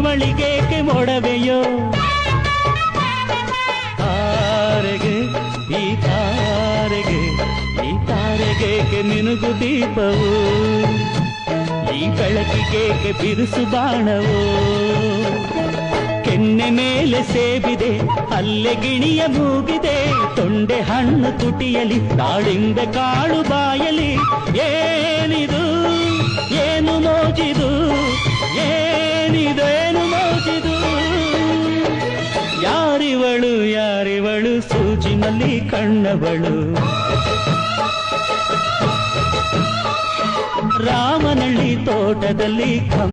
ಇವಳಿಗೇಕೆ ಮೊಡವೆಯೋ ತಾರೆಗೆ ಈ ತಾರೆಗೆ ಈ ತಾರೆಗೇಕೆ ಮಿನುಗು ದೀಪವು ಈ ಬೆಳಕಿಗೇಕೆ ಬಿರುಸು ಬಾಣವೋ ಕೆನ್ನೆ ಮೇಲೆ ಸೇಬಿದೆ ಅಲ್ಲೆ ಗಿಣಿಯ ಮೂಗಿದೆ ತೊಂಡೆ ಹಣ್ಣು ತುಟಿಯಲಿ ದಾಳಿಂಬೆ ಕಾಳು ಬಾಯಲಿ ಏನಿದು ಏನು ಮೋಜಿದು ಏನಿದೇನು ಮೋಜಿದು ಯಾರಿವಳು ಯಾರಿವಳು ಸೂಜಿನಲ್ಲಿ ಕಣ್ಣವಳು ರಾಮನಳ್ಳಿ ತೋಟದಲ್ಲಿ